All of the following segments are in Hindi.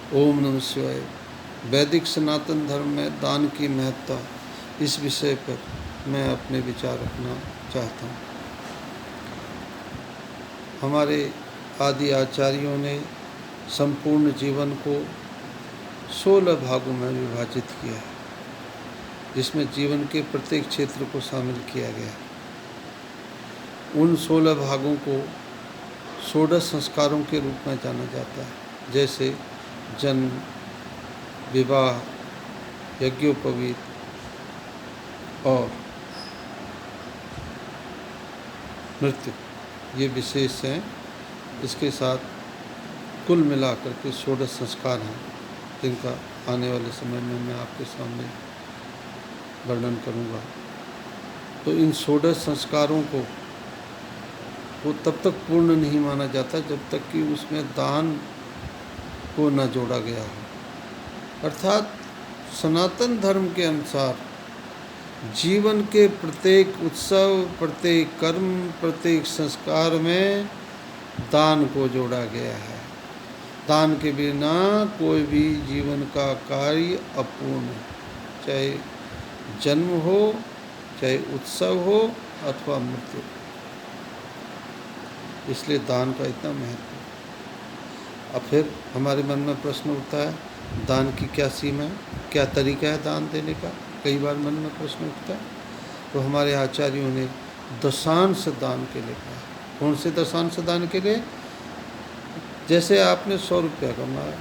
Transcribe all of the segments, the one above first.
ओम नमः शिवाय। वैदिक सनातन धर्म में दान की महत्ता, इस विषय पर मैं अपने विचार रखना चाहता हूँ। हमारे आदि आचार्यों ने संपूर्ण जीवन को 16 भागों में विभाजित किया है, जिसमें जीवन के प्रत्येक क्षेत्र को शामिल किया गया है। उन 16 भागों को 16 संस्कारों के रूप में जाना जाता है, जैसे जन्म, विवाह, यज्ञोपवीत और मृत्यु, ये विशेष हैं। इसके साथ कुल मिलाकर के 16 संस्कार हैं, जिनका आने वाले समय में मैं आपके सामने वर्णन करूँगा। तो इन 16 संस्कारों को वो तब तक पूर्ण नहीं माना जाता जब तक कि उसमें दान को न जोड़ा गया हो। अर्थात सनातन धर्म के अनुसार जीवन के प्रत्येक उत्सव, प्रत्येक कर्म, प्रत्येक संस्कार में दान को जोड़ा गया है। दान के बिना कोई भी जीवन का कार्य अपूर्ण है, चाहे जन्म हो, चाहे उत्सव हो अथवा मृत्यु। इसलिए दान का इतना महत्व है। अब फिर हमारे मन में प्रश्न उठता है, दान की क्या सीमा है, क्या तरीका है दान देने का? कई बार मन में प्रश्न उठता है। तो हमारे आचार्यों ने दशांश दान के लिए कहा। कौन से दशांश दान के लिए? जैसे आपने 100 रुपया कमाया,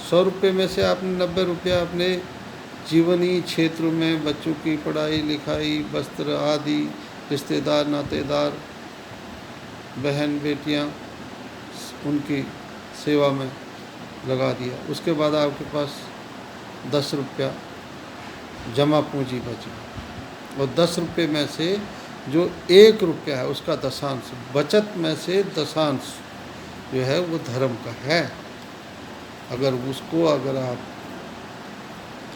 100 रुपये में से आपने 90 रुपया अपने जीवनी क्षेत्र में बच्चों की पढ़ाई लिखाई, वस्त्र आदि, रिश्तेदार नातेदार, बहन बेटियां, उनकी सेवा में लगा दिया। उसके बाद आपके पास 10 रुपया जमा पूंजी बची, और 10 रुपये में से जो 1 रुपया है उसका दशांश, बचत में से दशांश जो है वो धर्म का है। अगर आप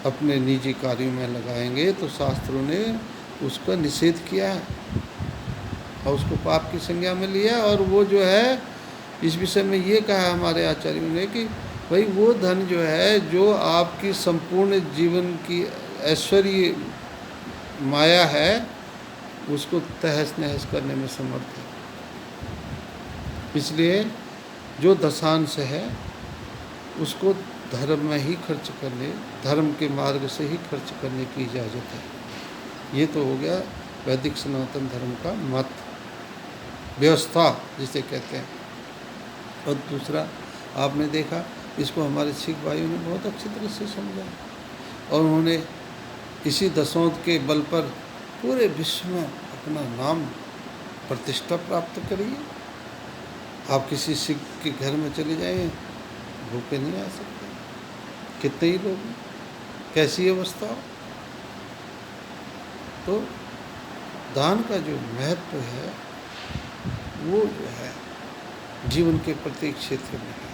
अपने निजी कार्यों में लगाएंगे तो शास्त्रों ने उसका निषेध किया है और उसको पाप की संज्ञा में लिया। और वो जो है, इस विषय में ये कहा है हमारे आचार्यों ने कि भाई वो धन जो है, जो आपकी संपूर्ण जीवन की ऐश्वर्य माया है, उसको तहस नहस करने में समर्थ है। इसलिए जो दशांश है उसको धर्म में ही खर्च करने, धर्म के मार्ग से ही खर्च करने की इजाज़त है। ये तो हो गया वैदिक सनातन धर्म का मत, व्यवस्था जिसे कहते हैं। और दूसरा, आपने देखा, इसको हमारे सिख भाइयों ने बहुत अच्छी तरह से समझा, और उन्होंने इसी दशौंध के बल पर पूरे विश्व में अपना नाम प्रतिष्ठा प्राप्त करी है। आप किसी सिख के घर में चले जाएं, भूखे नहीं आ सकते। कितने ही लोग, कैसी अवस्था हो। तो दान का जो महत्व है वो जो है जीवन के प्रत्येक क्षेत्र में है।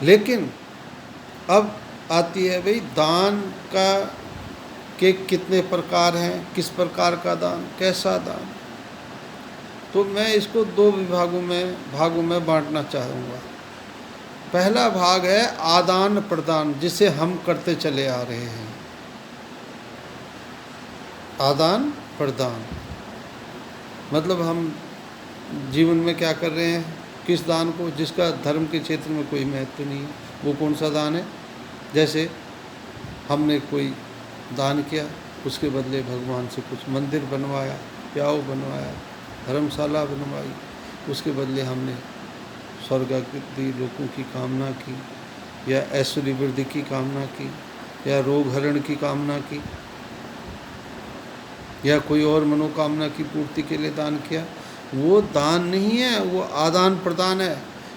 लेकिन अब आती है भाई, दान का के कितने प्रकार हैं, किस प्रकार का दान, कैसा दान। तो मैं इसको 2 भागों में बांटना चाहूँगा। पहला भाग है आदान प्रदान, जिसे हम करते चले आ रहे हैं। आदान प्रदान मतलब हम जीवन में क्या कर रहे हैं, किस दान को, जिसका धर्म के क्षेत्र में कोई महत्व नहीं है, वो कौन सा दान है। जैसे हमने कोई दान किया, उसके बदले भगवान से कुछ मंदिर बनवाया, प्याऊ बनवाया, धर्मशाला बनवाई, उसके बदले हमने स्वर्गादि लोकों की कामना की, या ऐश्वर्य वृद्धि की कामना की, या रोग हरण की कामना की, या कोई और मनोकामना की पूर्ति के लिए दान किया। वो दान नहीं है, वो आदान प्रदान है।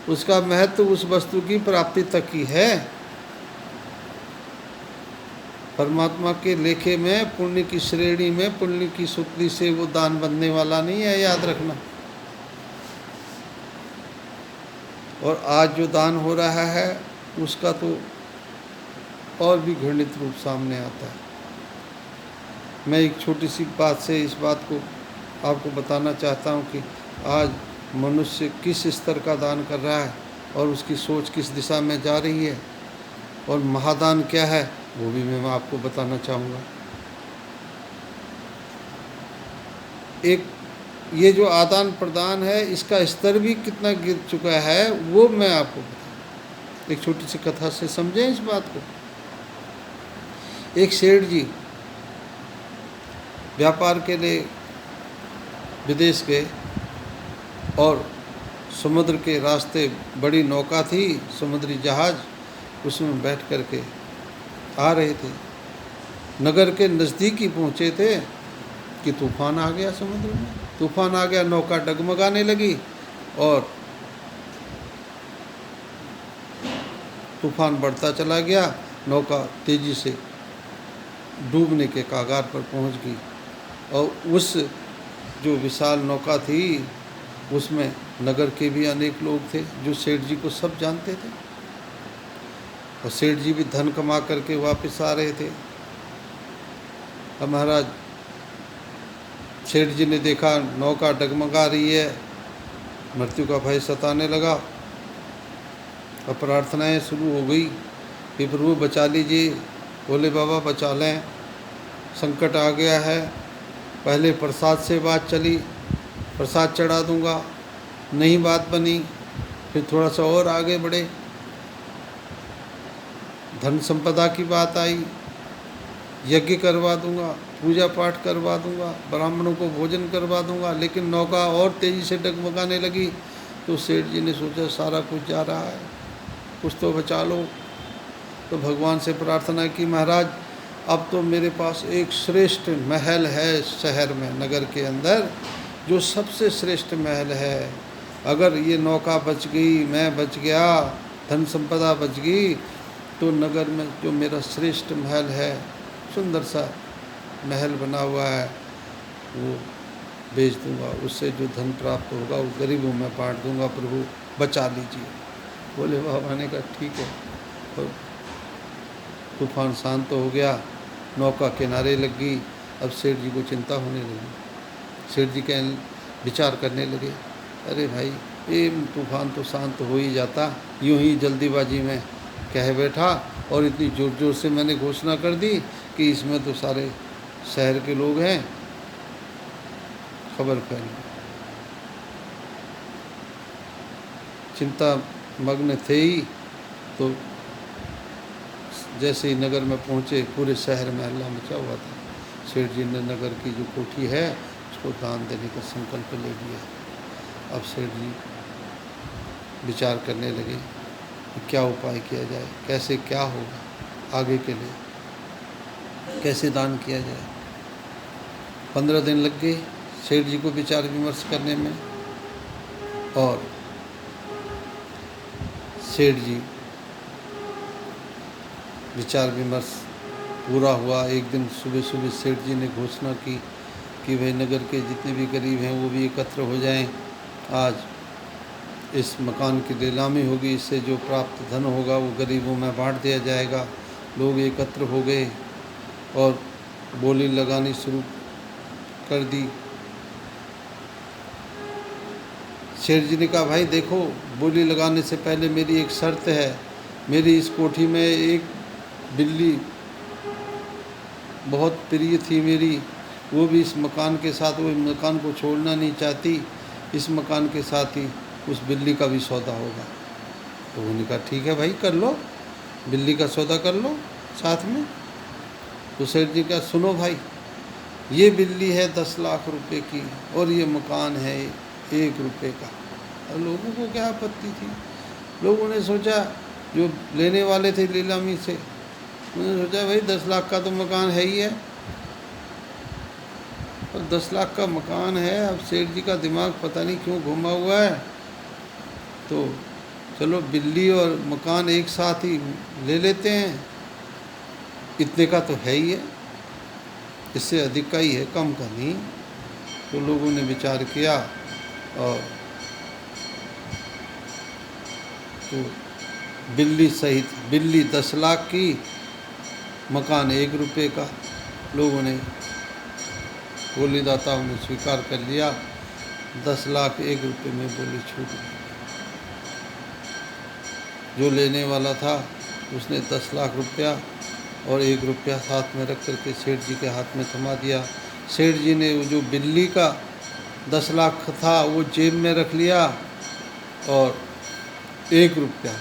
उसका महत्व उस वस्तु की प्राप्ति तक ही है। परमात्मा के लेखे में, पुण्य की श्रेणी में, पुण्य की सूत्री से वो दान बनने वाला नहीं है, याद रखना। और आज जो दान हो रहा है उसका तो और भी घृणित रूप सामने आता है। मैं एक छोटी सी बात से इस बात को आपको बताना चाहता हूँ कि आज मनुष्य किस स्तर का दान कर रहा है। और उसकी सोच किस दिशा में जा रही है, और महादान क्या है वो भी मैं आपको बताना चाहूँगा। एक ये जो आदान प्रदान है इसका स्तर भी कितना गिर चुका है वो मैं आपको बताऊँ। एक छोटी सी कथा से समझें इस बात को। एक सेठ जी व्यापार के लिए विदेश गए और समुद्र के रास्ते बड़ी नौका थी, समुद्री जहाज, उसमें बैठ कर के आ रहे थे। नगर के नज़दीक ही पहुँचे थे कि तूफान आ गया, समुद्र में तूफान आ गया, नौका डगमगाने लगी और तूफान बढ़ता चला गया, नौका तेज़ी से डूबने के कगार पर पहुंच गई। और उस जो विशाल नौका थी उसमें नगर के भी अनेक लोग थे जो सेठ जी को सब जानते थे, और सेठ जी भी धन कमा करके वापस आ रहे थे। अब महाराज सेठ जी ने देखा नौका डगमगा रही है, मृत्यु का भय सताने लगा, और प्रार्थनाएं शुरू हो गई कि प्रभु बचा लीजिए, भोले बाबा बचा लें, संकट आ गया है। पहले प्रसाद से बात चली, प्रसाद चढ़ा दूंगा, नहीं बात बनी, फिर थोड़ा सा और आगे बढ़े, धन संपदा की बात आई, यज्ञ करवा दूंगा, पूजा पाठ करवा दूंगा, ब्राह्मणों को भोजन करवा दूंगा, लेकिन नौका और तेज़ी से डगमगाने लगी। तो सेठ जी ने सोचा सारा कुछ जा रहा है, कुछ तो बचा लो। तो भगवान से प्रार्थना की, महाराज अब तो मेरे पास एक श्रेष्ठ महल है शहर में, नगर के अंदर, जो सबसे श्रेष्ठ महल है। अगर ये नौका बच गई, मैं बच गया, धन संपदा बच गई, तो नगर में जो मेरा श्रेष्ठ महल है, सुंदर सा महल बना हुआ है, वो बेच दूंगा, उससे जो धन प्राप्त होगा वो गरीबों में बांट दूंगा, प्रभु बचा लीजिए। बोले बाबा ने कहा ठीक है। तो तूफान शांत हो गया, नौका किनारे लग गई। अब सेठ जी को चिंता होने लगी। सेठ जी कह विचार करने लगे, अरे भाई ये तूफान तो शांत हो ही जाता, यूं ही जल्दीबाजी में कह बैठा, और इतनी ज़ोर ज़ोर से मैंने घोषणा कर दी कि इसमें तो सारे शहर के लोग हैं, खबर फैल गई। चिंता मग्न थे ही, तो जैसे ही नगर में पहुँचे पूरे शहर में हल्ला मचा हुआ था। सेठ जी ने नगर की जो कोठी है उसको दान देने का संकल्प ले लिया। अब सेठ जी विचार करने लगे कि क्या उपाय किया जाए, कैसे क्या होगा आगे के लिए, कैसे दान किया जाए। 15 दिन लग गए सेठ जी को विचार विमर्श करने में, और सेठ जी विचार विमर्श पूरा हुआ। एक दिन सुबह सुबह सेठ जी ने घोषणा की कि भाई नगर के जितने भी गरीब हैं वो भी एकत्र हो जाएं, आज इस मकान की नीलामी होगी, इससे जो प्राप्त धन होगा वो गरीबों में बांट दिया जाएगा। लोग एकत्र हो गए और बोली लगानी शुरू कर दी। सेठ जी ने कहा भाई देखो, बोली लगाने से पहले मेरी एक शर्त है, मेरी इस कोठी में एक बिल्ली बहुत प्रिय थी मेरी, वो भी इस मकान के साथ, वो मकान को छोड़ना नहीं चाहती, इस मकान के साथ ही उस बिल्ली का भी सौदा होगा। तो उन्होंने कहा ठीक है भाई कर लो, बिल्ली का सौदा कर लो साथ में। तो सेठ जी का सुनो भाई, ये बिल्ली है 10 लाख रुपए की और ये मकान है 1 रुपये का। और लोगों को क्या आपत्ति थी, लोगों ने सोचा, जो लेने वाले थे नीलामी से, उन्होंने सोचा भाई 10 लाख का तो मकान है ही है, और 10 लाख का मकान है। अब सेठ जी का दिमाग पता नहीं क्यों घुमा हुआ है, तो चलो बिल्ली और मकान एक साथ ही ले लेते हैं, इतने का तो है ही है, इससे अधिक का ही है, कम का नहीं। तो लोगों ने विचार किया, और तो बिल्ली सहित, बिल्ली 10 लाख की, मकान 1 रुपये का, लोगों ने, बोलीदाताओं ने स्वीकार कर लिया। 10 लाख 1 रुपये में बोली छूट गई। जो लेने वाला था उसने 10 लाख रुपया और 1 रुपया हाथ में रख करके सेठ जी के हाथ में थमा दिया। सेठ जी ने वो जो बिल्ली का 10 लाख था वो जेब में रख लिया और 1 रुपया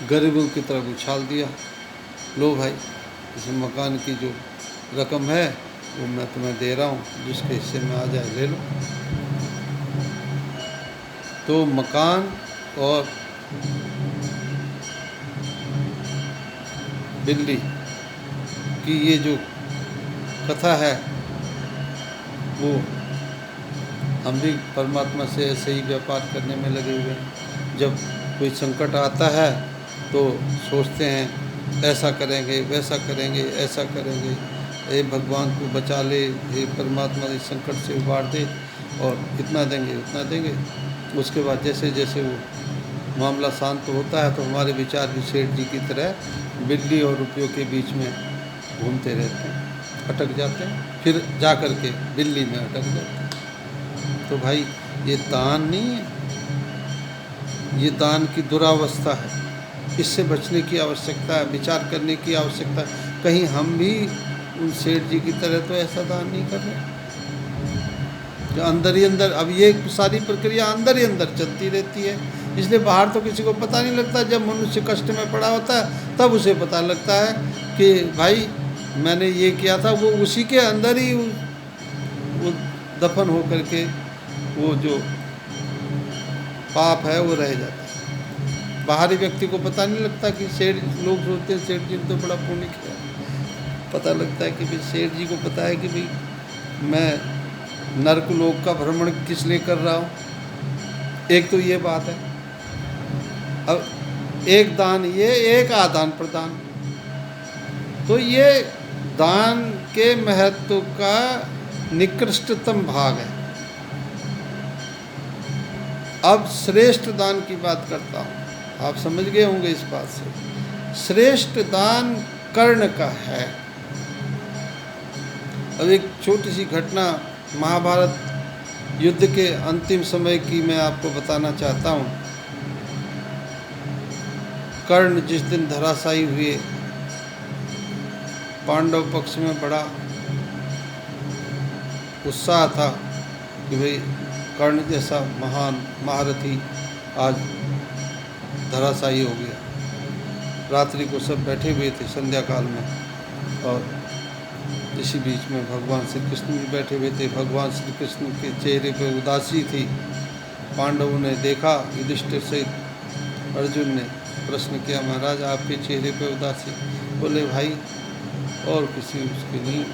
गरीबों की तरफ उछाल दिया। लो भाई, इस मकान की जो रकम है वो मैं तुम्हें दे रहा हूँ, जिसके हिस्से में आ जाए ले लो। तो मकान और बिल्ली की ये जो कथा है वो हम भी परमात्मा से ऐसे ही व्यापार करने में लगे हुए हैं। जब कोई संकट आता है तो सोचते हैं ऐसा करेंगे, वैसा करेंगे, ऐसा करेंगे, हे भगवान को बचा ले, हे परमात्मा इस संकट से उबार दे, और इतना देंगे उतना देंगे। उसके बाद जैसे जैसे वो मामला शांत होता है तो हमारे विचार भी सेठ जी की तरह बिल्ली और रुपयों के बीच में घूमते रहते हैं, अटक जाते हैं, फिर जा कर के बिल्ली में अटक जाते हैं। तो भाई ये दान नहीं है, ये दान की दुरावस्था है। इससे बचने की आवश्यकता है, विचार करने की आवश्यकता है। कहीं हम भी उन सेठ जी की तरह तो ऐसा दान नहीं कर रहे जो अंदर ही अंदर, अब ये सारी प्रक्रिया अंदर ही अंदर चलती रहती है, इसलिए बाहर तो किसी को पता नहीं लगता। जब मनुष्य कष्ट में पड़ा होता है तब उसे पता लगता है कि भाई मैंने ये किया था। वो उसी के अंदर ही वो दफन हो करके वो जो पाप है वो रह जाता है। बाहरी व्यक्ति को पता नहीं लगता कि सेठ, लोग सोचते हैं सेठ जी ने तो बड़ा पुण्य किया। पता लगता है कि भाई सेठ जी को पता है कि भाई मैं नरक लोक का भ्रमण किस लिए कर रहा हूँ। एक तो ये बात है। अब एक दान ये, एक आदान प्रदान, तो ये दान के महत्व का निकृष्टतम भाग है। अब श्रेष्ठ दान की बात करता हूँ, आप समझ गए होंगे इस बात से। श्रेष्ठ दान कर्ण का है। अब एक छोटी सी घटना महाभारत युद्ध के अंतिम समय की मैं आपको बताना चाहता हूँ। कर्ण जिस दिन धराशायी हुए, पांडव पक्ष में बड़ा उत्साह था कि भाई कर्ण जैसा महान महारथी आज धराशायी हो गया। रात्रि को सब बैठे हुए थे संध्या काल में, और इसी बीच में भगवान श्री कृष्ण भी बैठे हुए थे। भगवान श्री कृष्ण के चेहरे पर उदासी थी। पांडवों ने देखा, युधिष्ठिर सहित अर्जुन ने प्रश्न किया, महाराज आपके चेहरे पर उदासी। बोले भाई और किसी उसके नहीं,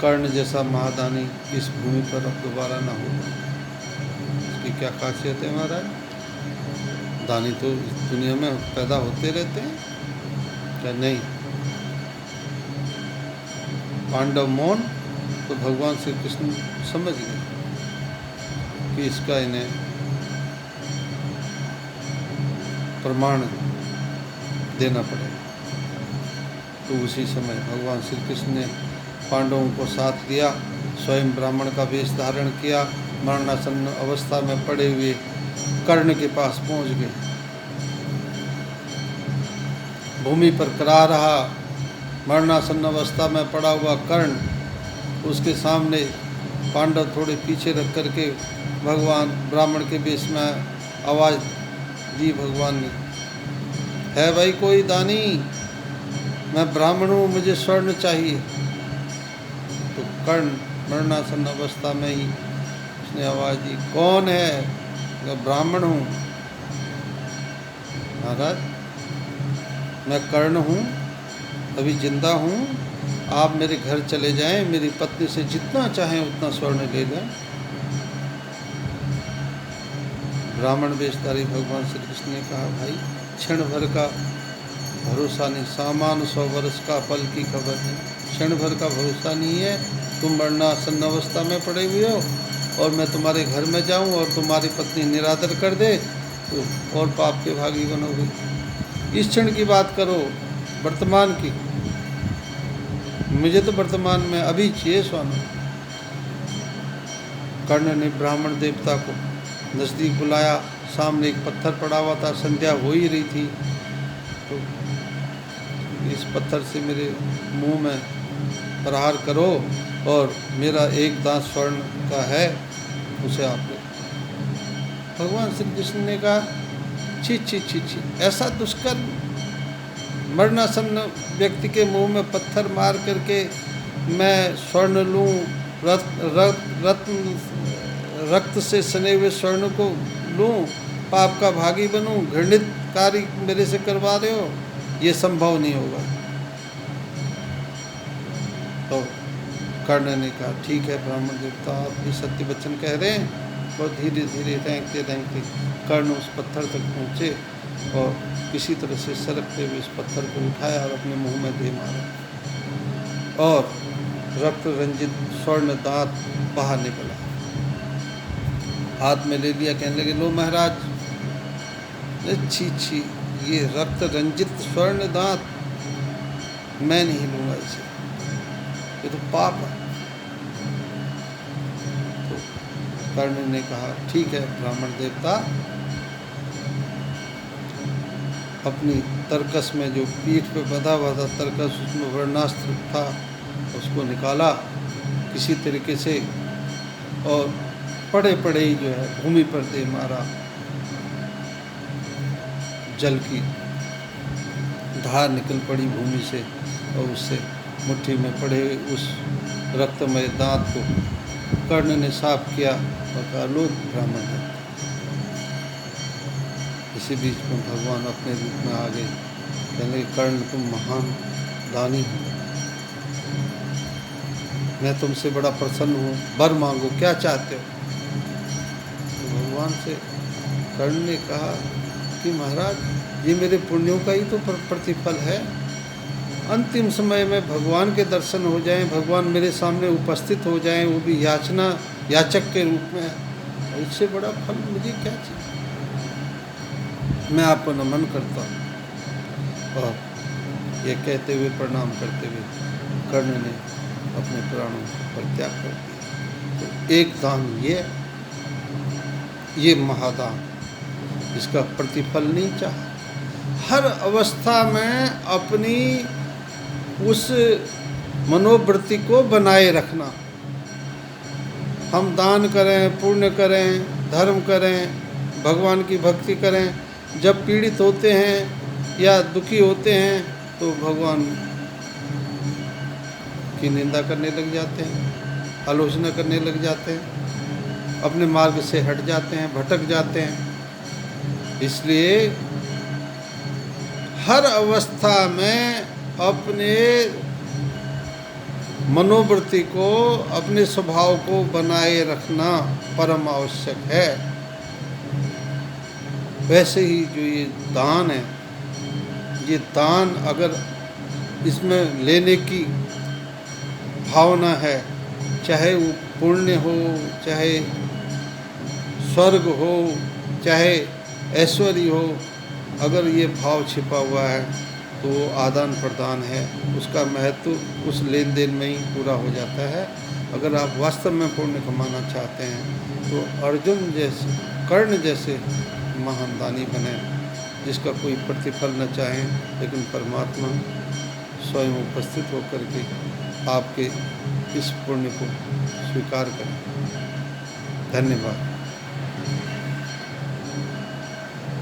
कर्ण जैसा महादानी इस भूमि पर अब दोबारा ना हो। उसकी क्या खासियत है महाराज? दानी तो इस दुनिया में पैदा होते रहते हैं क्या? नहीं। पांडव मौन, तो भगवान श्री कृष्ण समझ गए कि इसका इन्हें प्रमाण देना पड़ेगा। तो उसी समय भगवान श्री कृष्ण ने पांडवों को साथ दिया, स्वयं ब्राह्मण का वेश धारण किया, मरणासन्न अवस्था में पड़े हुए कर्ण के पास पहुंच गए। भूमि पर करा रहा, मरणासन्न अवस्था में पड़ा हुआ कर्ण, उसके सामने पांडव थोड़े पीछे रख करके भगवान ब्राह्मण के वेश में आवाज़ दी भगवान ने, है भाई कोई दानी? मैं ब्राह्मण हूँ, मुझे स्वर्ण चाहिए। तो कर्ण मरणासन्न अवस्था में ही उसने आवाज़ दी, कौन है? मैं ब्राह्मण हूँ। महाराज मैं कर्ण हूँ, अभी जिंदा हूँ, आप मेरे घर चले जाएं, मेरी पत्नी से जितना चाहें उतना स्वर्ण ले लें। ब्राह्मण वेशधारी भगवान श्री कृष्ण ने कहा, भाई क्षण भर का भरोसा नहीं, सामान 100 वर्ष का फल की खबर नहीं। क्षण भर का भरोसा नहीं है। तुम मरणासन्न अवस्था में पड़े हुए हो और मैं तुम्हारे घर में जाऊं और तुम्हारी पत्नी निरादर कर दे तो और पाप के भागी बनोगे। इस क्षण की बात करो, वर्तमान की। मुझे तो वर्तमान में अभी चाहिए स्वामी। कर्ण ने ब्राह्मण देवता को नज़दीक बुलाया, सामने एक पत्थर पड़ा हुआ था, संध्या हो ही रही थी, तो इस पत्थर से मेरे मुंह में प्रहार करो और मेरा एक दांत स्वर्ण का है, उसे आप ले। भगवान श्री कृष्ण ने कहा, छी छी छी छी, ऐसा दुष्कर्म, मरणासन्न व्यक्ति के मुंह में पत्थर मार करके मैं स्वर्ण लूँ, रक्त से सने हुए स्वर्ण को लूँ, पाप का भागी बनूँ, घृणित कार्य मेरे से करवा रहे हो, ये संभव नहीं होगा। तो कर्ण ने कहा, ठीक है ब्राह्मण देवता, आप भी सत्य वचन कह रहे हैं। बहुत धीरे धीरे रेंगते रेंगते कर्ण उस पत्थर तक पहुँचे और किसी तरह से सरकते हुए इस पत्थर को उठाया और अपने मुंह में दे मारा और रक्त रंजित स्वर्ण दांत बाहर निकला, हाथ में ले लिया, कहने लगे, लो महाराज, छी छी, ये रक्त रंजित स्वर्ण दांत मैं नहीं लूँगा इसे, ये तो पाप है। तो कर्ण ने कहा, ठीक है ब्राह्मण देवता, अपनी तरकस में जो पीठ पे बंधा हुआ था तरकस, उसमें वर्णास्त्र था, उसको निकाला किसी तरीके से और पड़े पड़े ही जो है भूमि पर दे मारा। जल की धार निकल पड़ी भूमि से और उससे मुट्ठी में पड़े उस रक्तमय दांत को कर्ण ने साफ किया और कहा, लो ब्राह्मण है। इसी बीच में भगवान अपने रूप में आ गए, कहने लगे, कर्ण तुम महान दानी हो, मैं तुमसे बड़ा प्रसन्न हूँ, वर मांगो, क्या चाहते हो। तो भगवान से कर्ण ने कहा कि महाराज, ये मेरे पुण्यों का ही तो प्रतिफल है, अंतिम समय में भगवान के दर्शन हो जाएं, भगवान मेरे सामने उपस्थित हो जाएं, वो भी याचक के रूप में, इससे बड़ा फल मुझे क्या चाहिए। मैं आपको नमन करता हूँ। और ये कहते हुए, प्रणाम करते हुए कर्ण ने अपने प्राणों पर त्याग कर दिया। तो एक दान ये महादान, इसका प्रतिफल नहीं चाहा। हर अवस्था में अपनी उस मनोवृत्ति को बनाए रखना। हम दान करें, पुण्य करें, धर्म करें, भगवान की भक्ति करें, जब पीड़ित होते हैं या दुखी होते हैं तो भगवान की निंदा करने लग जाते हैं, आलोचना करने लग जाते हैं, अपने मार्ग से हट जाते हैं, भटक जाते हैं। इसलिए हर अवस्था में अपने मनोवृत्ति को, अपने स्वभाव को बनाए रखना परम आवश्यक है। वैसे ही जो ये दान है, ये दान अगर इसमें लेने की भावना है, चाहे वो पुण्य हो, चाहे स्वर्ग हो, चाहे ऐश्वर्य हो, अगर ये भाव छिपा हुआ है तो वो आदान प्रदान है, उसका महत्व उस लेन देन में ही पूरा हो जाता है। अगर आप वास्तव में पुण्य कमाना चाहते हैं तो अर्जुन जैसे, कर्ण जैसे महान दानी बने, जिसका कोई प्रतिफल न चाहे, लेकिन परमात्मा स्वयं उपस्थित होकर के आपके इस पुण्य को स्वीकार करें। धन्यवाद।